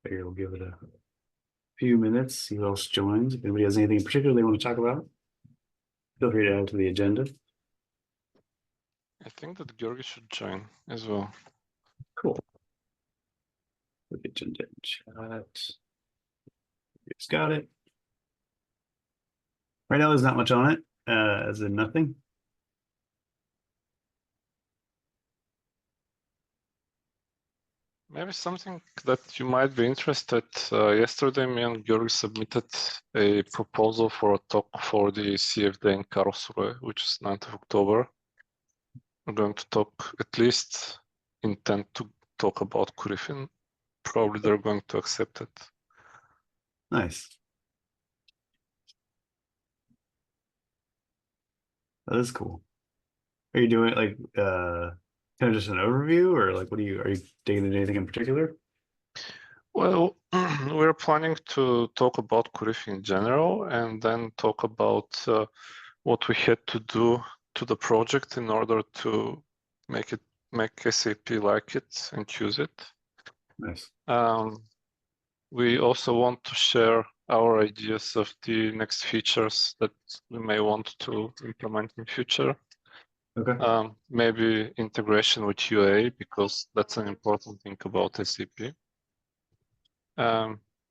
Figure we'll give it a few minutes, see who else joins. If anybody has anything in particular they want to talk about, feel free to add to the agenda. I think that Georgi should join as well. Cool. Look at agenda chat. It's got it. Right now, there's not much on it, as in nothing. Maybe something that you might be interested. Yesterday, me and Georgi submitted a proposal for a talk for the CFD in Karlsruhe, which is 9th of October. We're going to talk, at least intend to talk about Griffin. Probably they're going to accept it. Nice. That is cool. Are you doing it like kind of just an overview, or like are you digging into anything in particular? Well, we're planning to talk about Griffin in general and then talk about what we had to do to the project in order to make SAP like it and use it. Nice. We also want to share our ideas of the next features that we may want to implement in future. Okay. Maybe integration with UA, because that's an important thing about SAP.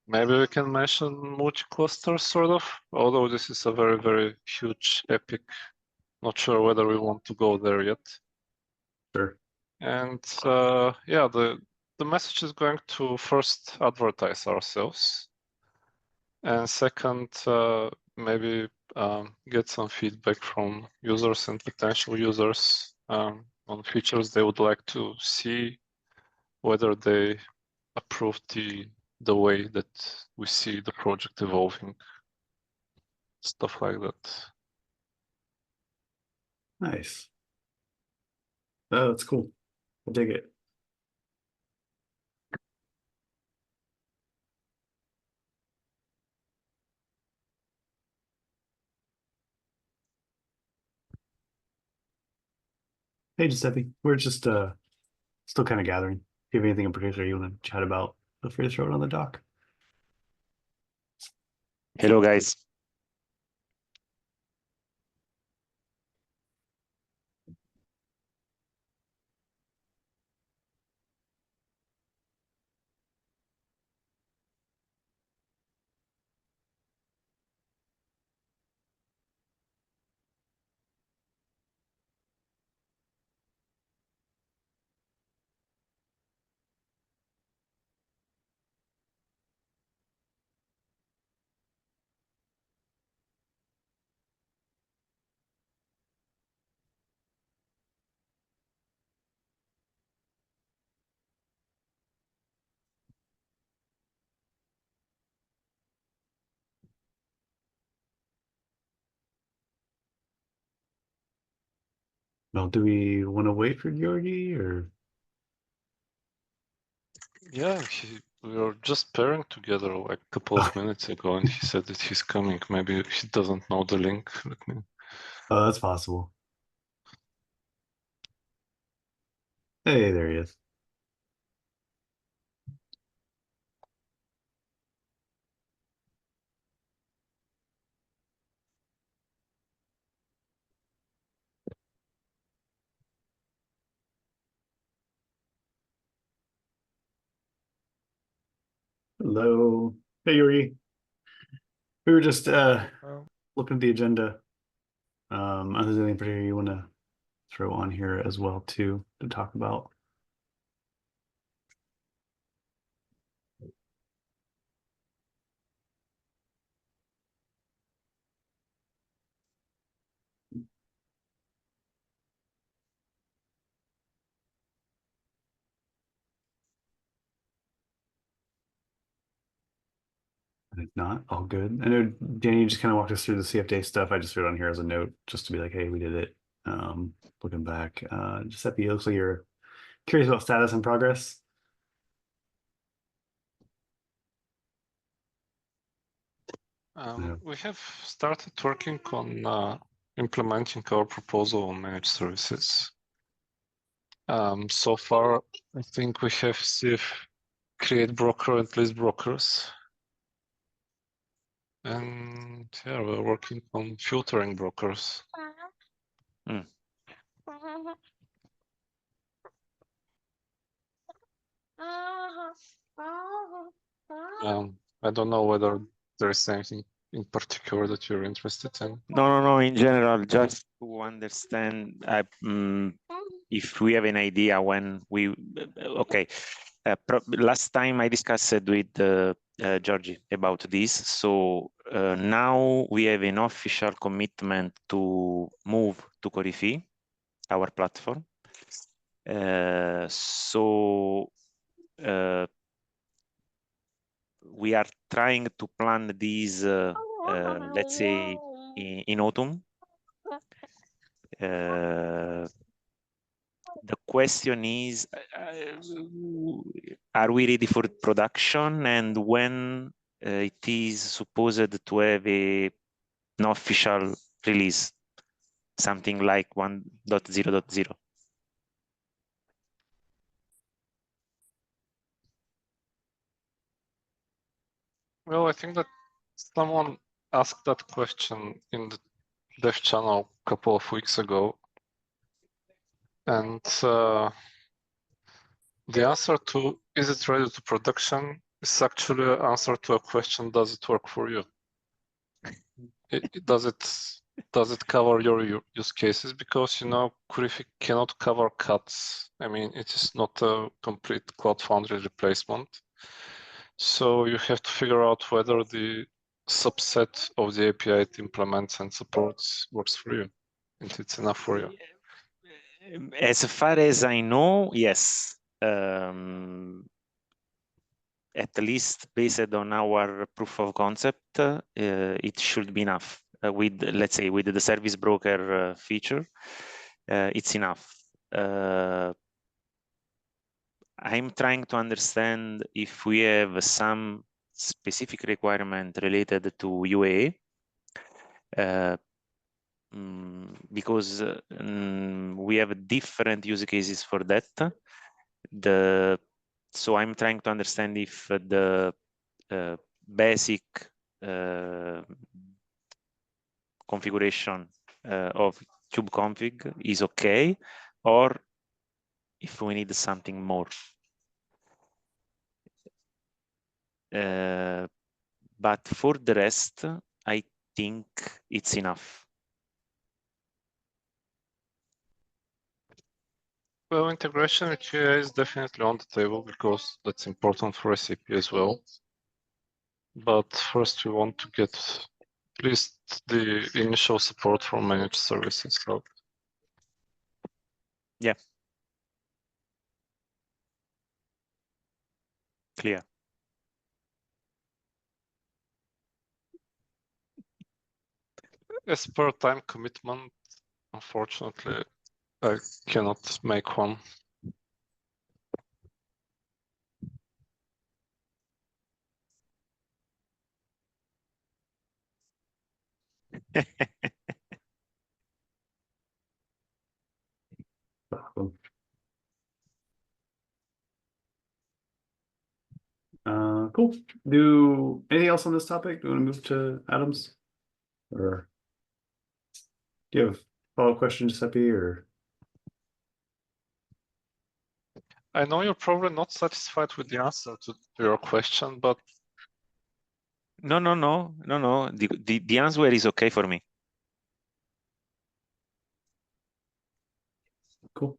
Maybe we can mention multi-cluster sort of, although this is a very, very huge epic. Not sure whether we want to go there yet. Sure. And yeah, the message is going to first advertise ourselves. And second, maybe get some feedback from users and potential users on features they would like to see, whether they approve the way that we see the project evolving, stuff like that. Nice. Oh, that's cool. I dig it. Hey, Giuseppe, we're just still kind of gathering. If you have anything in particular you want to chat about, feel free to throw it on the dock. Hello, guys. Well, do we want to wait for Georgi or? Yeah, we were just pairing together like a couple of minutes ago, and he said that he's coming. Maybe he doesn't know the link. Let me... Oh, that's possible. Hey, there he is. Hello. Hey, Georgi. We were just looking at the agenda. If there's anything particular you want to throw on here as well too to talk about. And if not, all good. I know Danny just kind of walked us through the CFD stuff. I just threw it on here as a note just to be like, hey, we did it. Looking back, Giuseppe, it looks like you're curious about status and progress. Yeah. We have started working on implementing our proposal on managed services. So far, I think we have create broker and list brokers. And yeah, we're working on filtering brokers. I don't know whether there is anything in particular that you're interested in. No. In general, just to understand if we have an idea when we. Okay, last time I discussed with Georgie about this. So now we have an official commitment to move to Corify, our platform. So we are trying to plan this, let's say, in autumn. The question is, are we ready for production, and when it is supposed to have an official release, something like 1.0.0? Well, I think that someone asked that question in the dev channel a couple of weeks ago. And the answer to, is it ready to production, is actually an answer to a question, does it work for you? Does it cover your use cases? Because, you know, Corify cannot cover cuts. I mean, it is not a complete Cloud Foundry replacement. So you have to figure out whether the subset of the API it implements and supports works for you, and it's enough for you. As far as I know, yes. At least based on our proof of concept, it should be enough. With, let's say, with the service broker feature, it's enough. I'm trying to understand if we have some specific requirement related to UA, because we have different use cases for that. So I'm trying to understand if the basic configuration of kubeconfig is okay, or if we need something more. But for the rest, I think it's enough. Well, integration with QA is definitely on the table because that's important for SAP as well. But first we want to get at least the initial support for managed services. So yeah. Clear. as per time commitment, unfortunately, I cannot make one. Cool. Do anything else on this topic? Do you want to move to Adams? Or do you have follow-up questions, Giuseppe, or? I know you're probably not satisfied with the answer to your question, but No. The answer is okay for me. Cool.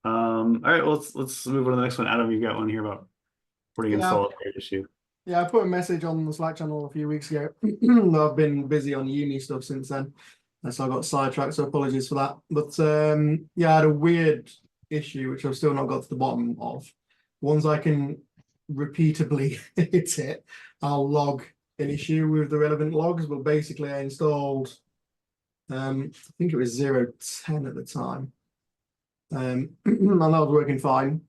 All right, well, let's move on to the next one. Adam, you got one here about putting in solitary issue. Yeah, I put a message on the Slack channel a few weeks ago. I've been busy on uni stuff since then, so I got sidetracked, so apologies for that. But yeah, I had a weird issue which I've still not got to the bottom of. Once I can repeatably hit it, I'll log an issue with the relevant logs. But basically I installed I think it was 0.10 at the time. And that was working fine.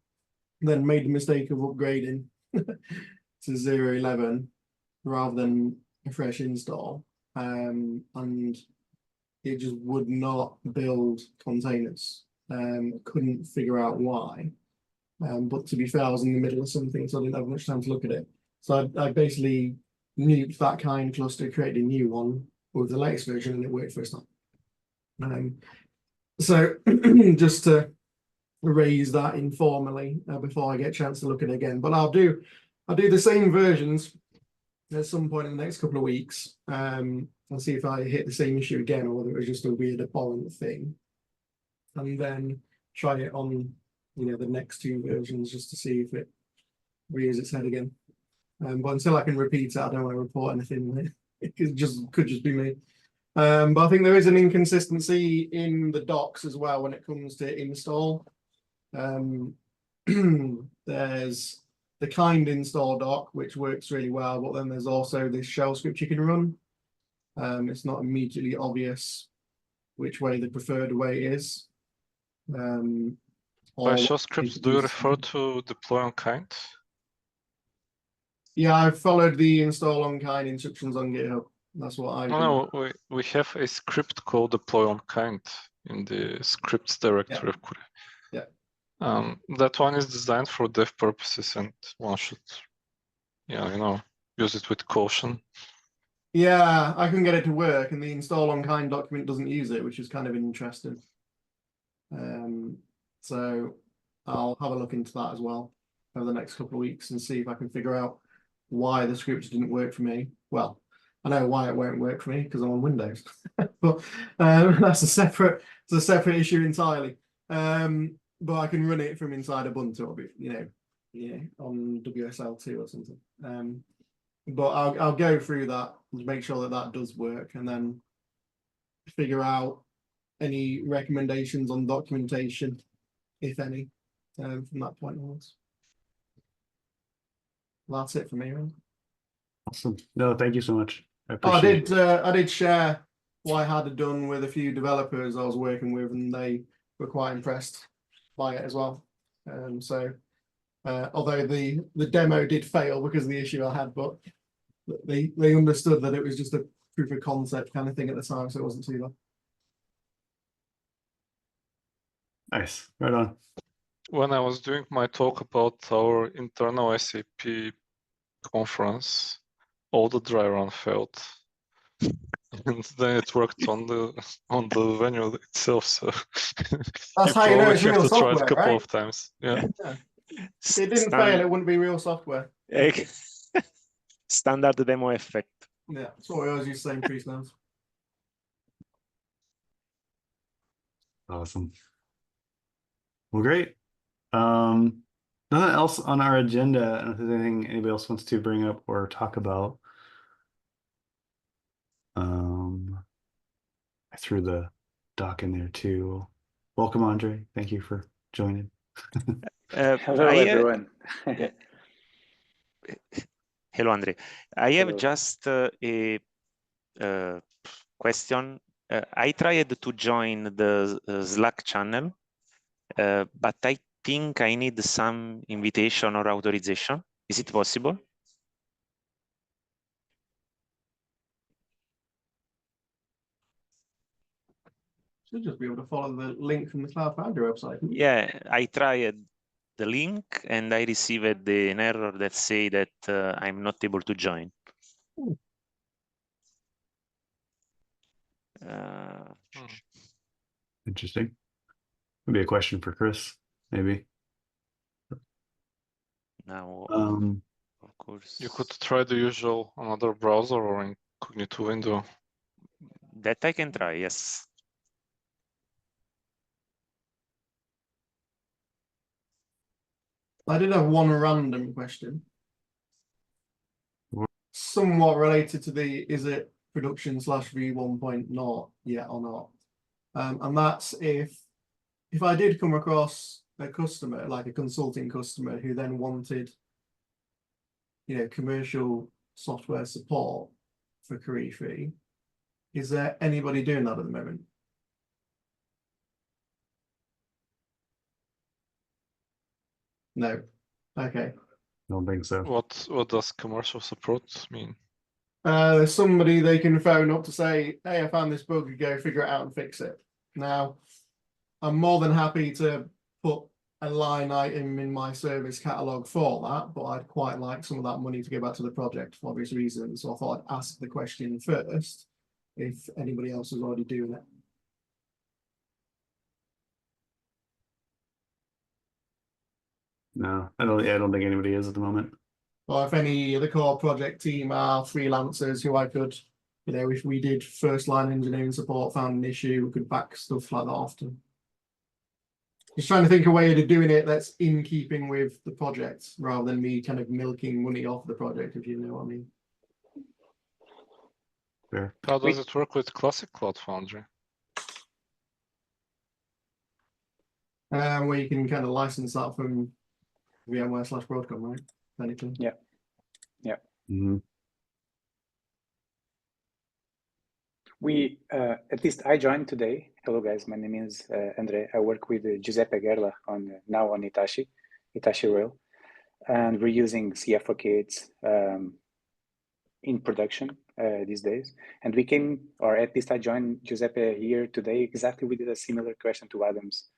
Then made the mistake of upgrading to 0.11 rather than a fresh install, and it just would not build containers. Couldn't figure out why. But to be fair, I was in the middle of something, so I didn't have much time to look at it. So I basically nuked that kind cluster, created a new one with the latest version, and it worked first time. So just to raise that informally before I get a chance to look at it again. But I'll do the same versions at some point in the next couple of weeks. I'll see if I hit the same issue again or whether it was just a weird abhorrent thing. And then try it on, the next two versions just to see if it rears its head again. But until I can repeat it, I don't want to report anything. It could just be me. But I think there is an inconsistency in the docs as well when it comes to install. There's the kind install doc, which works really well, but then there's also this shell script you can run. It's not immediately obvious which way the preferred way is. By shell scripts, do you refer to deploy on kind? Yeah, I've followed the install on kind instructions on GitHub. That's what I do. No, we have a script called deploy on kind in the scripts directory. Yeah. That one is designed for dev purposes, and one should, use it with caution. Yeah, I couldn't get it to work, and the install on kind document doesn't use it, which is kind of interesting. So I'll have a look into that as well over the next couple of weeks and see if I can figure out why the script didn't work for me. Well, I know why it won't work for me because I'm on Windows, but that's a separate issue entirely. But I can run it from inside Ubuntu, on WSL2 or something. But I'll go through that and make sure that does work, and then figure out any recommendations on documentation, if any, from that point onwards. That's it for me, right? Awesome. No, thank you so much. I appreciate I did share what I had done with a few developers I was working with, and they were quite impressed by it as well. Although the demo did fail because of the issue I had, but they understood that it was just a proof of concept kind of thing at the time, so it wasn't too bad. Nice. Right on. When I was doing my talk about our internal SAP conference, all the dry run failed. And then it worked on the venue itself, so that's how you know it's real software, try it a couple right? of times. Yeah. If it didn't fail, it wouldn't be real software. Standard demo effect. Yeah, that's what we always use saying pre-snams. Awesome. Well, great. Nothing else on our agenda. I don't know if there's anything anybody else wants to bring up or talk about. I threw the doc in there too. Welcome, Andre. Thank you for joining. Hello, everyone. Hello, Andre. I have Hello. just a question. I tried to join the Slack channel, but I think I need some invitation or authorization. Is it possible? Should just be able to follow the link from the Cloud Foundry website. Yeah, I tried the link and I received an error that say that I'm not able to join. Interesting. Maybe a question for Chris, maybe. Now, of course, You could try the usual another browser or incognito window. that I can try, yes. I did have one random question. Somewhat related to is it production / v1.0 yet or not? And that's if I did come across a customer, like a consulting customer, who then wanted, commercial software support for K8s, is there anybody doing that at the moment? No. Okay. Don't think so. What does commercial support mean? There's somebody they can phone up to say, hey, I found this bug, go figure it out and fix it. Now, I'm more than happy to put a line item in my service catalog for that, but I'd quite like some of that money to go back to the project for obvious reasons. So I thought I'd ask the question first if anybody else was already doing it. No, I don't think anybody is at the moment. Or if any of the core project team are freelancers who I could, you know, if we did first line engineering support, found an issue, we could back stuff like that often. Just trying to think of a way of doing it that's in keeping with the project rather than me kind of milking money off the project, if you know what I mean. Fair. How does it work with Classic Cloud Foundry? Where you can kind of license that from VMware/Broadcom, right? Anything. Yeah. Mhm. We, at least I joined today. Hello guys, my name is Andre. I work with Giuseppe Gerla now on Hitachi Rail, and we're using CF for K8s in production these days. And we came, or at least I joined Giuseppe here today. Exactly, we did a similar question to Adam's.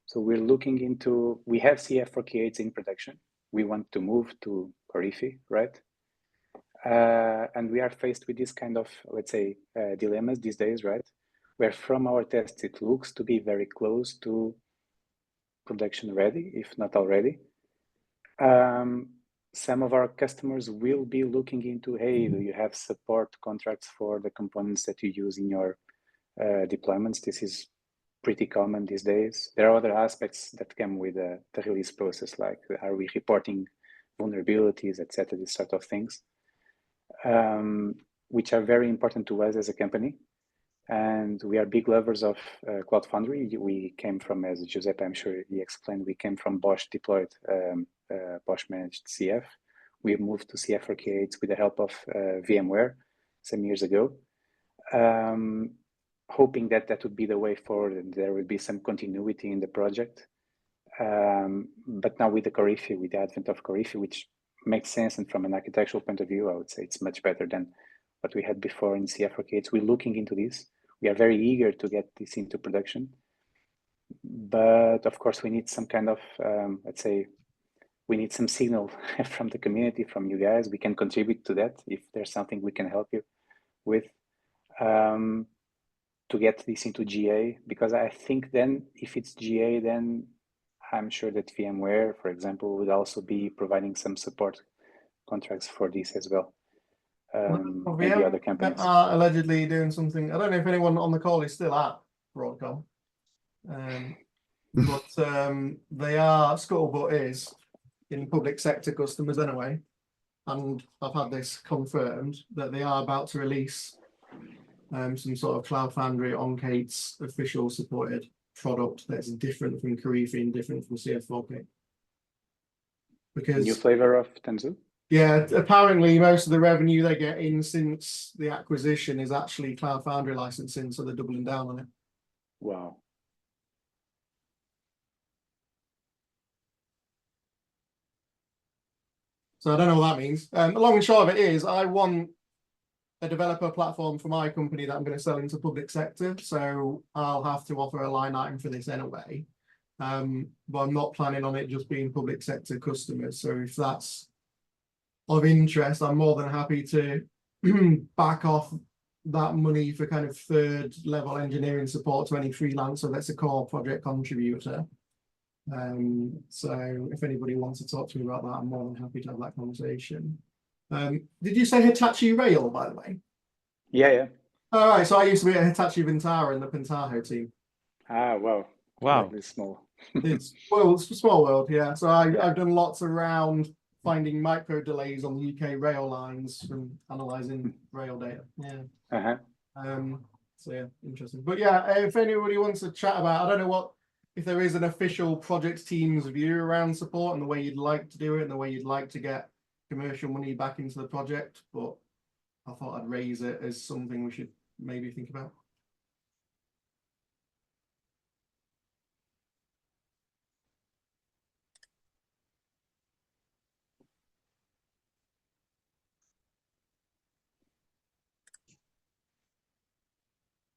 So we're looking into, we have CF for K8s in production. We want to move to Corifi, right? And we are faced with this kind of, let's say, dilemmas these days, right? Where from our tests, it looks to be very close to production ready, if not already. Some of our customers will be looking into, hey, do you have support contracts for the components that you use in your deployments? This is pretty common these days. There are other aspects that come with the release process, like are we reporting vulnerabilities, etc., these sort of things. Which are very important to us as a company. And we are big lovers of Cloud Foundry. We came from, as Giuseppe, I'm sure he explained, we came from Bosch deployed, Bosch managed CF. We moved to CF for K8s with the help of VMware some years ago, hoping that that would be the way forward and there would be some continuity in the project. But now with the Corifi, with the advent of Corifi, which makes sense, and from an architectural point of view, I would say it's much better than what we had before in CF for K8s. We're looking into this. We are very eager to get this into production. But of course, we need some kind of, let's say, we need some signal from the community, from you guys. We can contribute to that if there's something we can help you with to get this into GA. Because I think then if it's GA, then I'm sure that VMware, for example, would also be providing some support contracts for this as well. And the other companies are allegedly doing something. I don't know if anyone on the call is still at Broadcom, but they are, scuttlebutt is in public sector customers anyway, and I've had this confirmed that they are about to release some sort of Cloud Foundry on K8s official supported product that's different from Corifi and different from CF4K. Because new flavor of Tanzu. Yeah, apparently most of the revenue they get in since the acquisition is actually Cloud Foundry licensing, so they're doubling down on it. Wow. So I don't know what that means. The long and short of it is, I want a developer platform for my company that I'm going to sell into public sector, so I'll have to offer a line item for this anyway. But I'm not planning on it just being public sector customers. So if that's of interest, I'm more than happy to back off that money for kind of third level engineering support to any freelancer that's a core project contributor. So if anybody wants to talk to me about that, I'm more than happy to have that conversation. Did you say Hitachi Rail, by the way? Yeah. All right, so I used to be at Hitachi Vantara in the Pentaho team. Ah, wow. Wow. Really small. It's a small world, yeah. So I've done lots around finding micro delays on the UK rail lines from analysing rail data. Yeah. So yeah, interesting. But yeah, if anybody wants to chat about, I don't know if there is an official project team's view around support and the way you'd like to do it and the way you'd like to get commercial money back into the project, but I thought I'd raise it as something we should maybe think about.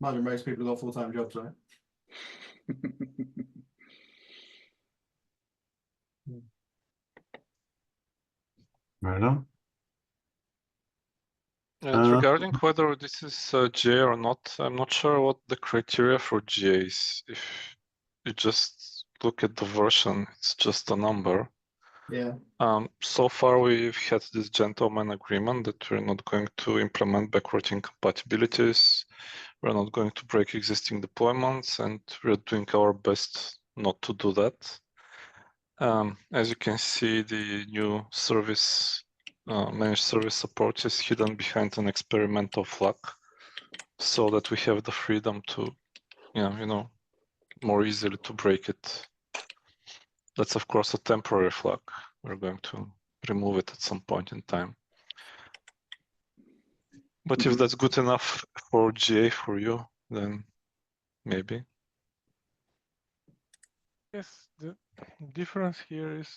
Imagine most people got full-time jobs, right? Right on. And regarding whether this is GA or not, I'm not sure what the criteria for GA is. If you just look at the version, it's just a number. Yeah. So far, we've had this gentleman agreement that we're not going to implement backward incompatibilities. We're not going to break existing deployments, and we're doing our best not to do that. As you can see, the new service, managed service support is hidden behind an experimental flag, so that we have the freedom to, more easily to break it. That's of course a temporary flag. We're going to remove it at some point in time. But if that's good enough for GA for you, then maybe. Yes, the difference here is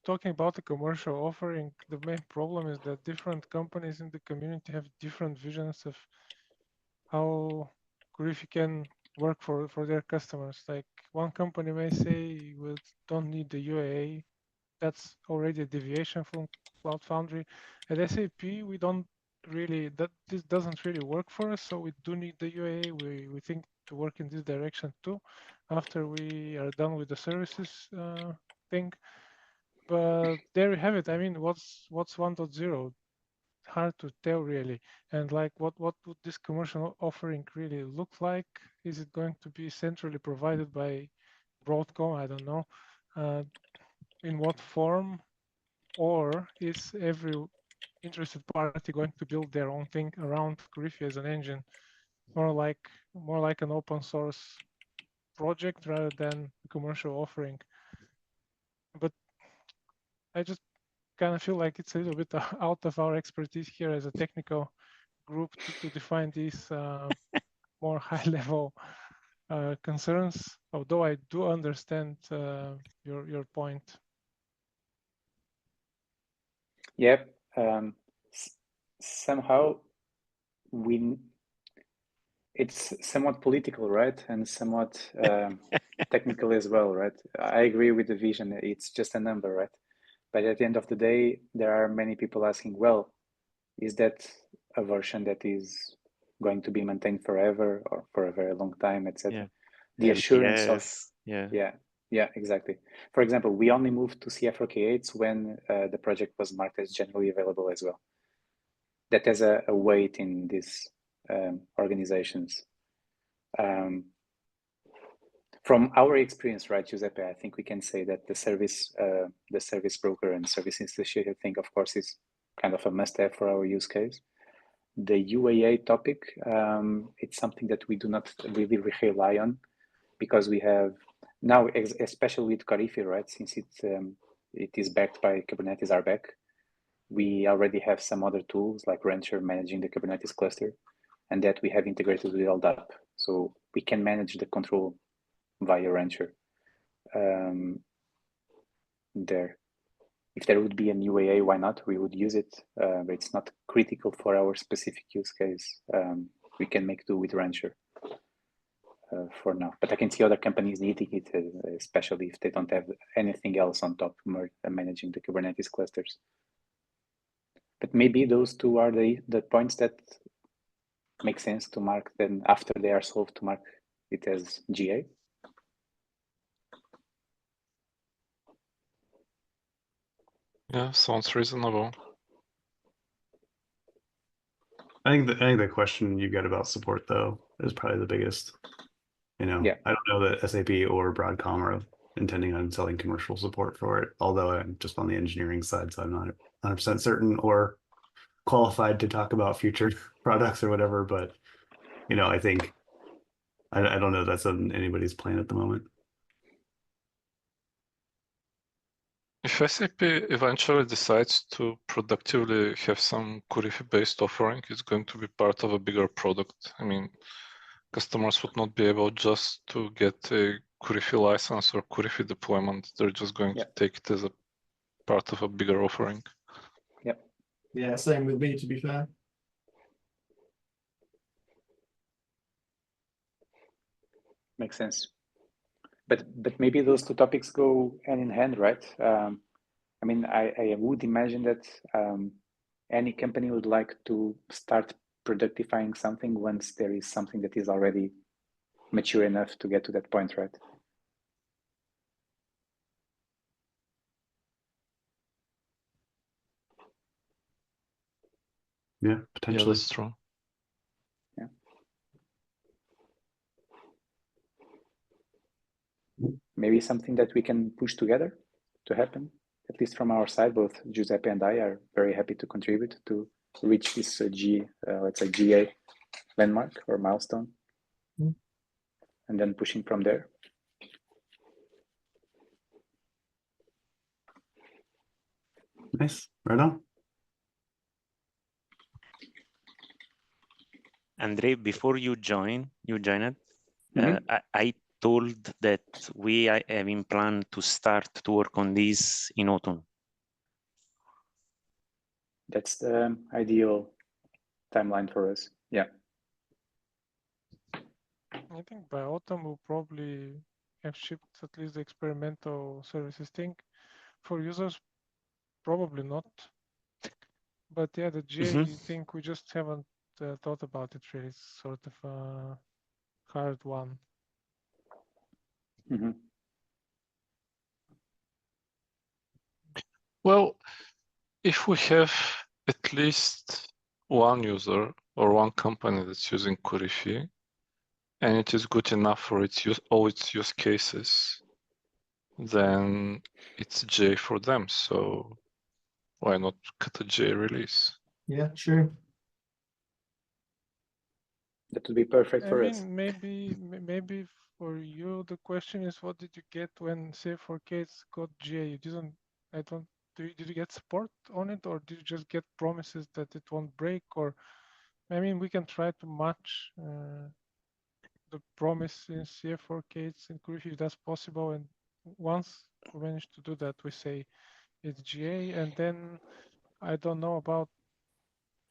talking about the commercial offering. The main problem is that different companies in the community have different visions of how Kurifi can work for their customers. Like one company may say we don't need the UAA. That's already a deviation from Cloud Foundry. At SAP, we don't really, this doesn't really work for us, so we do need the UAA. We think to work in this direction too, after we are done with the services thing. But there we have it. I mean, what's 1.0? Hard to tell really. And like, what would this commercial offering really look like? Is it going to be centrally provided by Broadcom? I don't know. In what form? Or is every interested party going to build their own thing around Kurifi as an engine, more like an open source project rather than a commercial offering? But I just kind of feel like it's a little bit out of our expertise here as a technical group to define these more high level concerns, although I do understand your point. Yep. Somehow it's somewhat political, right? And somewhat technical as well, right? I agree with the vision. It's just a number, right? But at the end of the day, there are many people asking, well, is that a version that is going to be maintained forever or for a very long time, etc.? Yeah. The assurance of, yeah, exactly. For example, we only moved to CF for K8s when the project was marked as generally available as well. That has a weight in these organizations. From our experience, right, Giuseppe, I think we can say that the service broker and service associated thing, of course, is kind of a must-have for our use case. The UAA topic, it's something that we do not really rely on because we have now, especially with Kurifi, right, since it is backed by Kubernetes RBAC, we already have some other tools like Rancher managing the Kubernetes cluster, and that we have integrated with LDAP. So we can manage the control via Rancher there. If there would be an UAA, why not? We would use it, but it's not critical for our specific use case. We can make do with Rancher for now. But I can see other companies needing it, especially if they don't have anything else on top managing the Kubernetes clusters. But maybe those two are the points that make sense to mark then after they are solved to mark it as GA. Yeah, sounds reasonable. I think the question you get about support though is probably the biggest. Yeah. I don't know that SAP or Broadcom are intending on selling commercial support for it, although I'm just on the engineering side, so I'm not 100% certain or qualified to talk about future products or whatever. But I think I don't know if that's on anybody's plan at the moment. If SAP eventually decides to productively have some Kurifi-based offering, it's going to be part of a bigger product. I mean, customers would not be able just to get a Kurifi license or Kurifi deployment. They're just going to take it as a part of a bigger offering. Yep. Yeah, same with me, to be fair. Makes sense. But maybe those two topics go hand in hand, right? I mean, I would imagine that any company would like to start productifying something once there is something that is already mature enough to get to that point, right? Yeah, Yeah, potentially. that's true. Yeah. Maybe something that we can push together to happen, at least from our side. Both Giuseppe and I are very happy to contribute to reach this let's say GA landmark or milestone, and then pushing from there. Nice. Right on. Andre, before you joined, Mhm. I told that we are having plan to start to work on this in autumn. That's the ideal timeline for us. Yeah. I think by autumn we'll probably have shipped at least the experimental services thing. For users, probably not. But yeah, the GA thing, we just haven't thought about it really. It's sort of a hard one. Mm-hmm. Well, if we have at least one user or one company that's using Kurifi, and it is good enough for all its use cases, then it's GA for them. So why not cut a GA release? Yeah, sure. That would be perfect I for us. mean, maybe for you, the question is, what did you get when CF4K8s got GA? You didn't, I don't, did you get support on it, or did you just get promises that it won't break? Or, I mean, we can try to match the promise in CF4K8s in Kurifi if that's possible. And once we manage to do that, we say it's GA, and then I don't know about,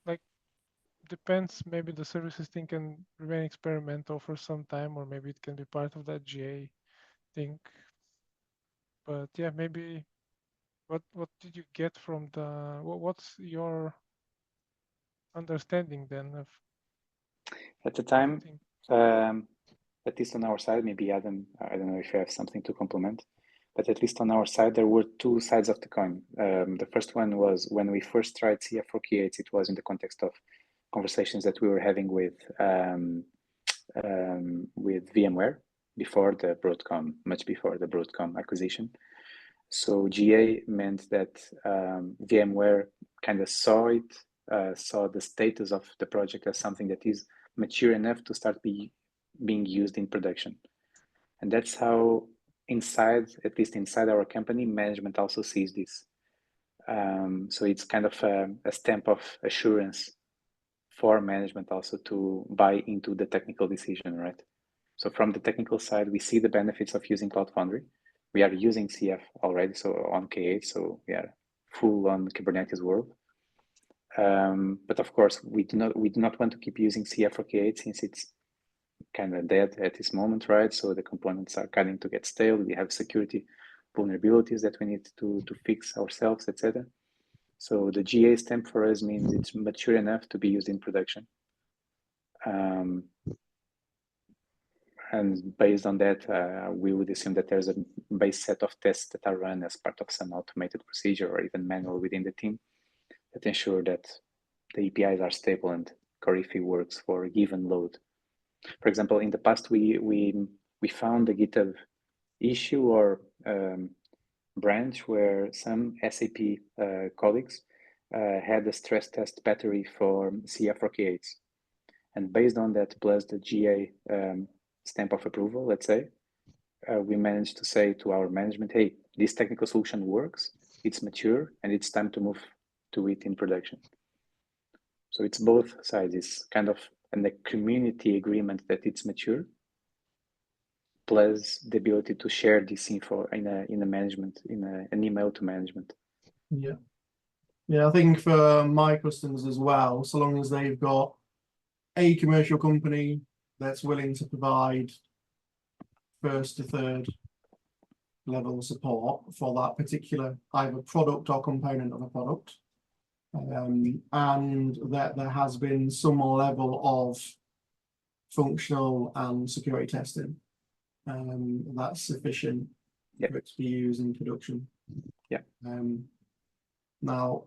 like, depends, maybe the services thing can remain experimental for some time, or maybe it can be part of that GA thing. But yeah, maybe what did you get from the, what's your understanding then of At the the time, thing? at least on our side, maybe Adam, I don't know if you have something to complement, but at least on our side, there were two sides of the coin. The first one was when we first tried CF4K8s, it was in the context of conversations that we were having with VMware before the Broadcom, much before the Broadcom acquisition. So GA meant that VMware kind of saw it, saw the status of the project as something that is mature enough to start being used in production. And that's how inside, at least inside our company, management also sees this. So it's kind of a stamp of assurance for management also to buy into the technical decision, right? So from the technical side, we see the benefits of using Cloud Foundry. We are using CF already, so on K8, so we are full on Kubernetes world. But of course, we do not want to keep using CF for K8 since it's kind of dead at this moment, right? So the components are starting to get stale. We have security vulnerabilities that we need to fix ourselves, etc. So the GA stamp for us means it's mature enough to be used in production. And based on that, we would assume that there's a base set of tests that are run as part of some automated procedure or even manual within the team that ensure that the APIs are stable and Kurifi works for a given load. For example, in the past, we found a GitHub issue or branch where some SAP colleagues had a stress test battery for CF4K8s. And based on that, plus the GA stamp of approval, let's say, we managed to say to our management, hey, this technical solution works, it's mature, and it's time to move to it in production. So it's both sides. It's kind of a community agreement that it's mature, plus the ability to share this info in a management, an email to management. Yeah. Yeah, I think for my customers as well, so long as they've got a commercial company that's willing to provide first to third level support for that particular either product or component of a product. And that there has been some level of functional and security testing. That's sufficient for it to be used in production. Yeah. Now,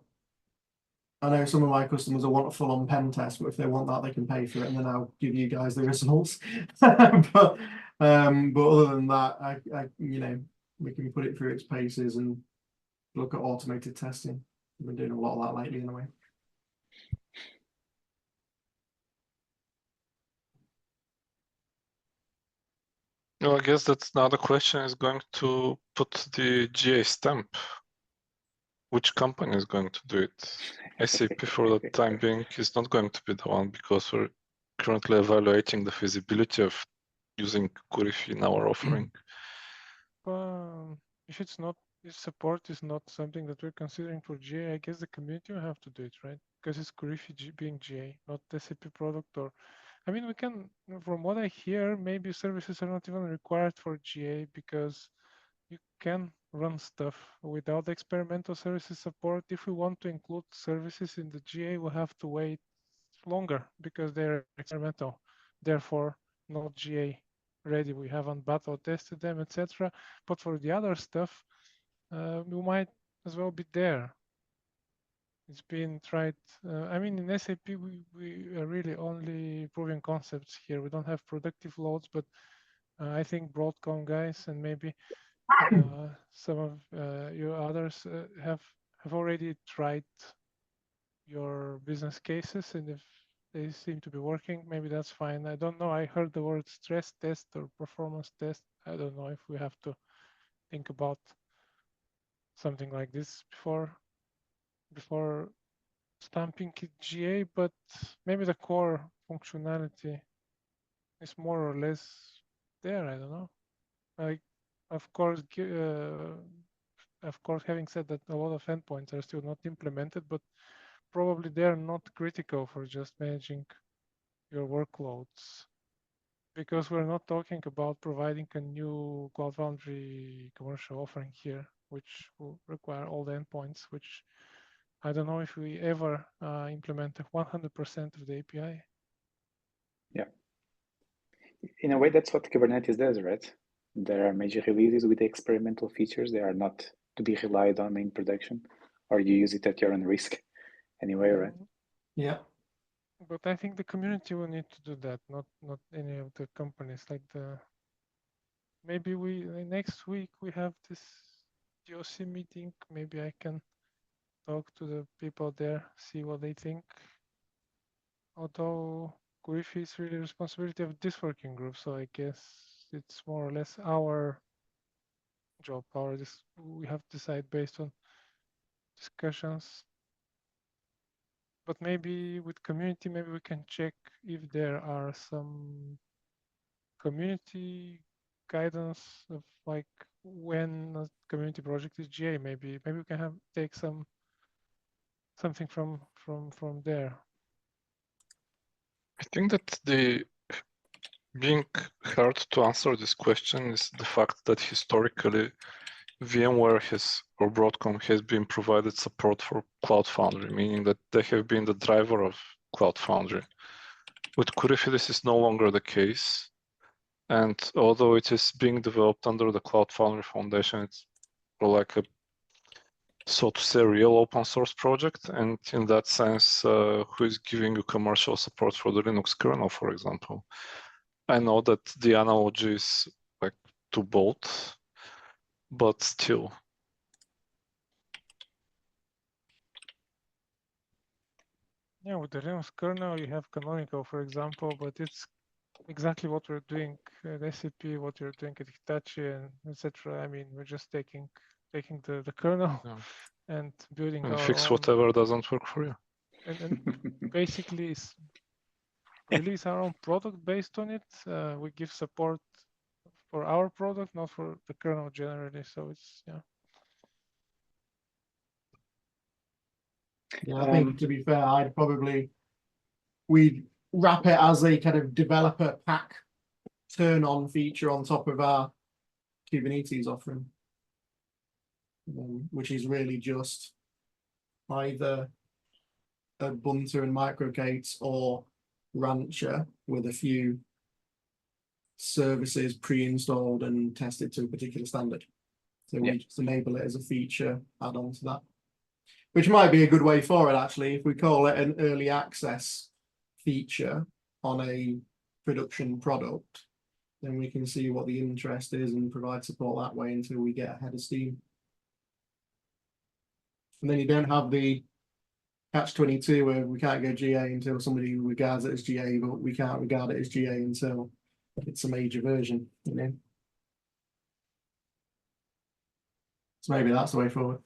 I know some of my customers will want a full-on pen test, but if they want that, they can pay for it, and then I'll give you guys the results. but other than that, I you know, we can put it through its paces and look at automated testing. We've been doing a lot of that lately, anyway. Well, I guess that's another question is going to put the GA stamp. Which company is going to do it? SAP for the time being is not going to be the one because we're currently evaluating the feasibility of using Kurifi in our offering. If it's not, if support is not something that we're considering for GA, I guess the community will have to do it, right? Because it's Kurifi being GA, not SAP product. Or, I mean, we can, from what I hear, maybe services are not even required for GA because you can run stuff without experimental services support. If we want to include services in the GA, we'll have to wait longer because they're experimental, therefore not GA ready. We haven't battle tested them, etc. But for the other stuff, we might as well be there. It's been tried. I mean, in SAP, we are really only proving concepts here. We don't have productive loads, but I think Broadcom guys and maybe some of you others have already tried your business cases, and if they seem to be working, maybe that's fine. I don't know. I heard the word stress test or performance test. I don't know if we have to think about something like this before stamping it GA, but maybe the core functionality is more or less there. I don't know. Like, of course, having said that, a lot of endpoints are still not implemented, but probably they're not critical for just managing your workloads, because we're not talking about providing a new Cloud Foundry commercial offering here, which will require all the endpoints, which I don't know if we ever implement 100% of the API. Yeah. In a way, that's what Kubernetes does, right? There are major releases with experimental features. They are not to be relied on in production, or you use it at your own risk anyway, right? Yeah. But I think the community will need to do that, not any of the companies. Like maybe next week we have this DOC meeting. Maybe I can talk to the people there, see what they think. Although Kurifi is really responsibility of this working group, so I guess it's more or less our job. We have to decide based on discussions. But maybe with community, maybe we can check if there are some community guidance of like when a community project is GA. Maybe we can take something from there. I think that the being hard to answer this question is the fact that historically VMware or Broadcom has been provided support for Cloud Foundry, meaning that they have been the driver of Cloud Foundry. With Kurifi, this is no longer the case. And although it is being developed under the Cloud Foundry Foundation, it's like a, so to say, real open source project. And in that sense, who is giving you commercial support for the Linux kernel, for example? I know that the analogy is like to both, but still. Yeah, with the Linux kernel, you have canonical, for example, but it's exactly what we're doing at SAP, what you're doing at Hitachi, and etc. I mean, we're just taking the kernel and building and our fix own, whatever doesn't work for you. And basically, release our own product based on it. We give support for our product, not for the kernel generally. So it's Yeah, I think to be fair, we'd wrap it as a kind of developer pack turn on feature on top of our Kubernetes offering. which is really just either Ubuntu and micro K8s or Rancher with a few services pre-installed and tested to a particular standard. So we just enable it as a feature, add on to that, which might be a good way forward, actually, if we call it an early access feature on a production product, then we can see what the interest is and provide support that way until we get ahead of Steam. And then you don't have the catch-22 where we can't go GA until somebody regards it as GA, but we can't regard it as GA until it's a major version, you know. So maybe that's the way forward.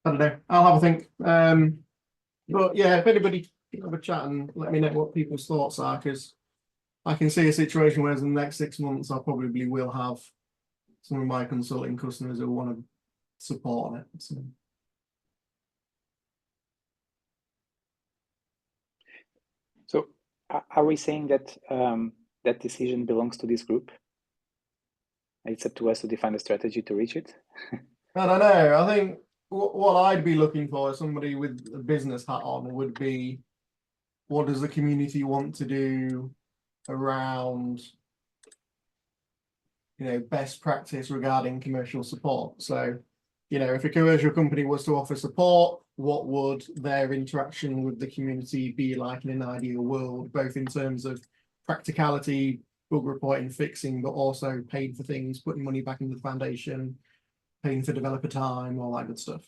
I don't know. I'll have a think. But yeah, if anybody have a chat and let me know what people's thoughts are, because I can see a situation where in the next 6 months I probably will have some of my consulting customers who want to support on it. So are we saying that that decision belongs to this group? It's up to us to define a strategy to reach it? I don't know. I think what I'd be looking for as somebody with a business hat on would be, what does the community want to do around, you know, best practice regarding commercial support? So, you know, if a commercial company was to offer support, what would their interaction with the community be like in an ideal world, both in terms of practicality, bug reporting, fixing, but also paid for things, putting money back into the foundation, paying for developer time, all that good stuff.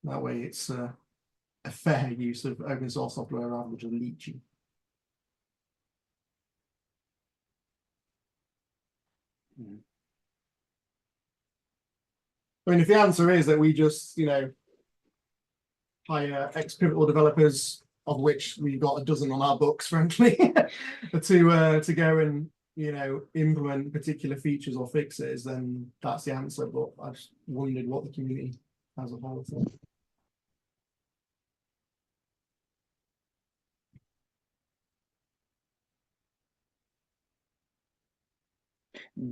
That way it's a fair use of open source software rather than just leeching. I mean, if the answer is that we just, you know, hire ex-Pivotal developers, of which we've got a dozen on our books, frankly, to go and, you know, implement particular features or fixes, then that's the answer. But I just wondered what the community as a whole thought.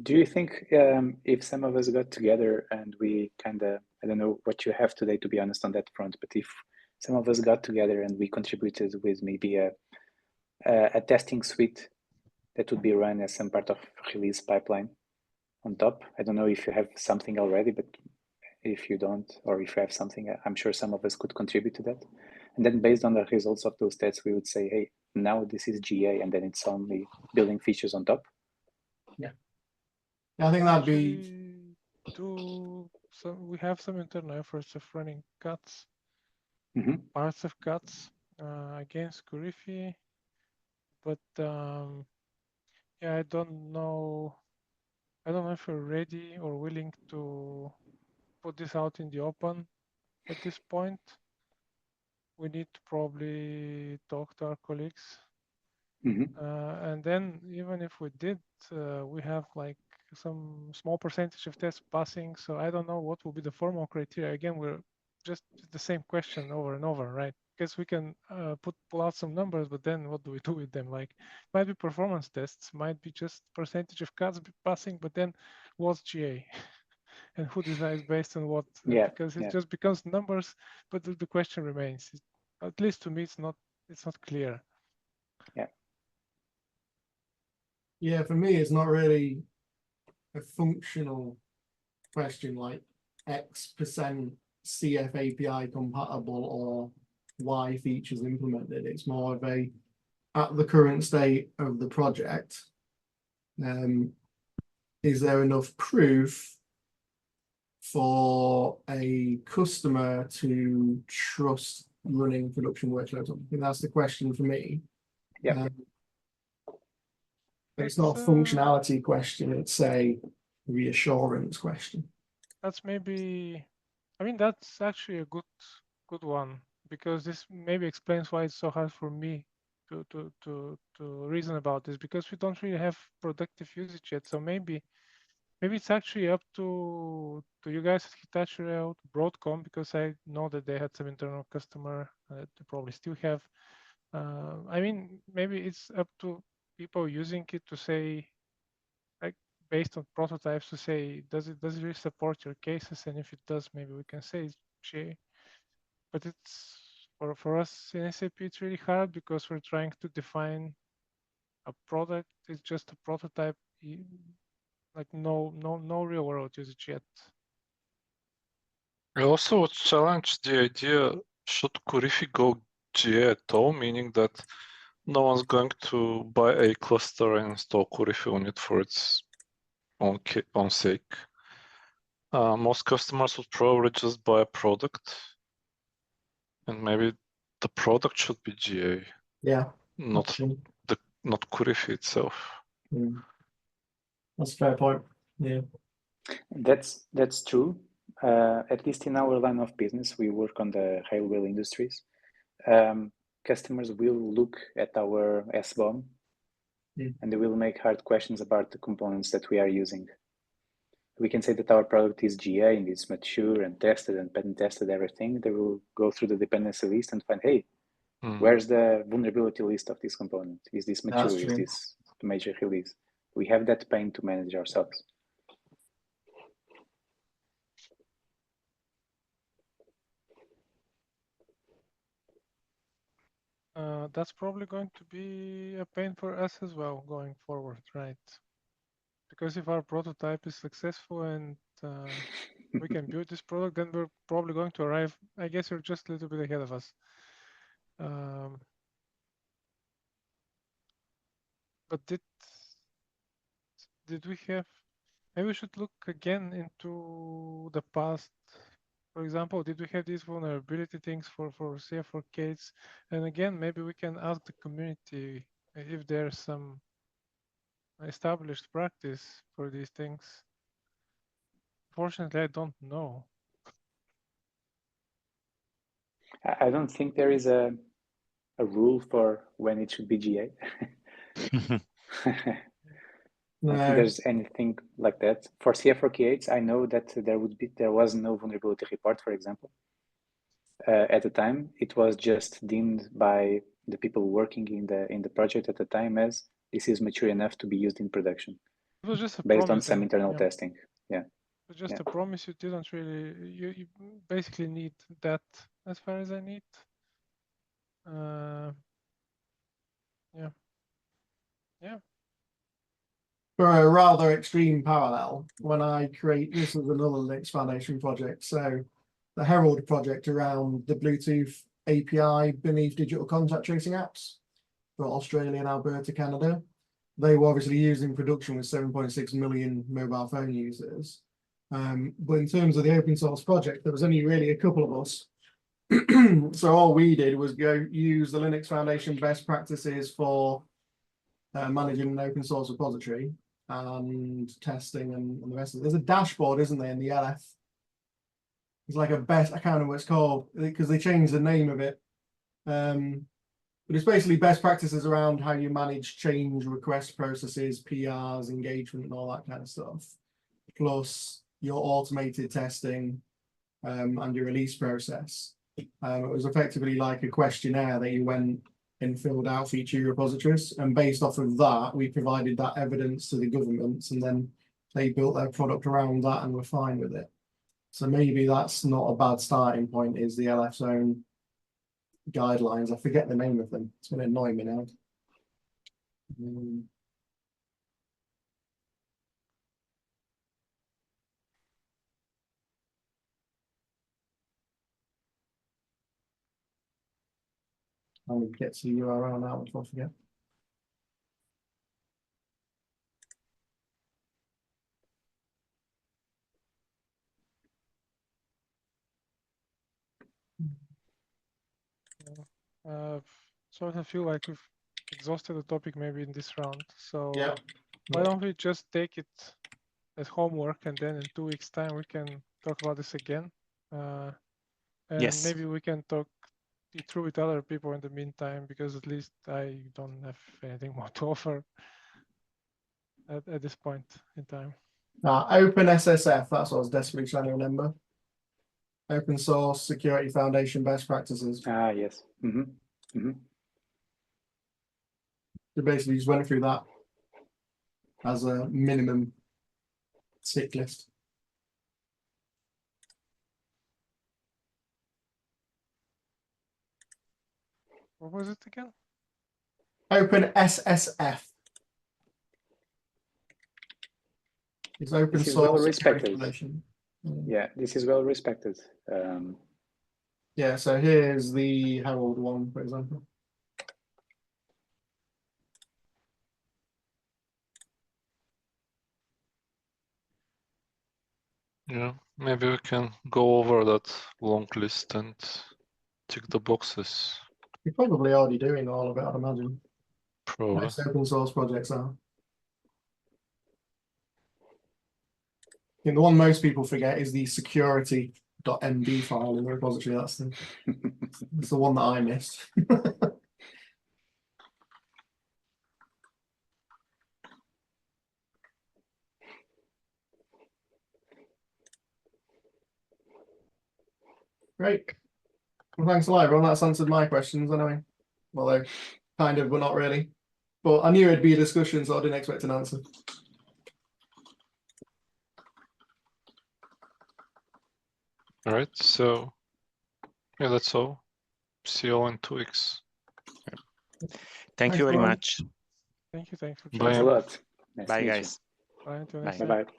Do you think if some of us got together and we kind of, I don't know what you have today, to be honest, on that front, but if some of us got together and we contributed with maybe a testing suite that would be run as some part of release pipeline on top? I don't know if you have something already, but if you don't, or if you have something, I'm sure some of us could contribute to that. And then based on the results of those tests, we would say, hey, now this is GA, and then it's only building features on top. Yeah, I think that'd be. We have some internal efforts of running cuts, parts of cuts against Curifi, but yeah, I don't know if we're ready or willing to put this out in the open at this point. We need to probably talk to our colleagues. And then even if we did, we have like some small percentage of tests passing. So I don't know what will be the formal criteria. Again, we're just the same question over and over, right? Because we can pull out some numbers, but then what do we do with them? Like, might be performance tests, might be just percentage of cuts passing, but then what's GA? And who decides based on what? Yeah, because it just becomes numbers, but the question remains. At least to me, it's not clear. Yeah, for me, it's not really a functional question like X% CF API compatible or Y features implemented. It's more of a, at the current state of the project, is there enough proof for a customer to trust running production workloads on? I think that's the question for me. Yeah. It's not a functionality question, it's a reassurance question. That's maybe, I mean, that's actually a good one, because this maybe explains why it's so hard for me to reason about this, because we don't really have productive usage yet. So maybe it's actually up to you guys at Hitachi Rail, Broadcom, because I know that they had some internal customer that they probably still have. I mean, maybe it's up to people using it to say, like based on prototypes, to say, does it really support your cases? And if it does, maybe we can say it's GA. But it's for us in SAP, it's really hard because we're trying to define a product. It's just a prototype, like no real world usage yet. I also would challenge the idea, should Kurifi go GA at all, meaning that no one's going to buy a cluster and install Kurifi on it for its own sake. Most customers would probably just buy a product, and maybe the product should be GA, Yeah, not actually. not Kurifi itself. That's a fair point. Yeah. That's true. At least in our line of business, we work on the railway industries. Customers will look at our SBOM and they will make hard questions about the components that we are using. We can say that our product is GA and it's mature and tested and patent tested, everything. They will go through the dependency list and find, hey, where's the vulnerability list of this component? Is this mature? Is this a major release? We have that pain to manage ourselves. That's probably going to be a pain for us as well going forward, right? Because if our prototype is successful and we can build this product, then we're probably going to arrive. I guess you're just a little bit ahead of us. But did we have? Maybe we should look again into the past. For example, did we have these vulnerability things for K8s? And again, maybe we can ask the community if there's some established practice for these things. Fortunately, I don't know. I don't think there is a rule for when it should be GA. I don't think there's anything like that. For CF4K8s, I know that there was no vulnerability report, for example. At the time, it was just deemed by the people working in the project at the time as this is mature enough to be used in production. It was just a based promise on some then, internal yeah. testing. Yeah. It was just a promise. You didn't really. You basically need that, as far as I need. Yeah. For a rather extreme parallel, when I create, this is another Linux Foundation project. So the Herald project around the Bluetooth API beneath digital contact tracing apps for Australia and Alberta, Canada. They were obviously used in production with 7.6 million mobile phone users. But in terms of the open source project, there was only really a couple of us. So all we did was go use the Linux Foundation best practices for managing an open source repository and testing and the rest of it. There's a dashboard, isn't there, in the LF? It's like a best, I can't remember what it's called because they changed the name of it. But it's basically best practices around how you manage change request processes, PRs, engagement, and all that kind of stuff. Plus your automated testing and your release process. It was effectively like a questionnaire that you went and filled out for each of your repositories. And based off of that, we provided that evidence to the governments, and then they built their product around that and were fine with it. So maybe that's not a bad starting point, is the LF's own guidelines. I forget the name of them. It's going to annoy me now. I'll get to the URL now before I forget. So I feel like we've exhausted the topic maybe in this round. So Yeah. why don't we just take it as homework, and then in 2 weeks' time we can talk about this again. And Yes. maybe we can talk it through with other people in the meantime, because at least I don't have anything more to offer at this point in time. OpenSSF, that's what I was desperately trying to remember. Open Source Security Foundation Best Practices. Ah, yes. We basically just went through that as a minimum tick list. What was it again? Open SSF. It's open This is source well security respected. foundation. Yeah, this is well respected. Yeah, so here's the Herald one, for example. Yeah, maybe we can go over that long list and tick the boxes. You're probably already doing all of it, I'd imagine. Probably. Most open source projects are. I think the one most people forget is the security.md file in the repository. That's the one that I missed. Great. Well, thanks a lot, everyone. That's answered my questions anyway. Well, they kind of, but not really. But I knew it'd be a discussion, so I didn't expect an answer. All right, so yeah, that's all. See you all in 2 weeks. Thank Thanks, you very Brian. much. Thank you for Bye. Thanks a joining. lot. Nice Bye, to meet guys. Bye. Until Bye. next you. time. Bye bye.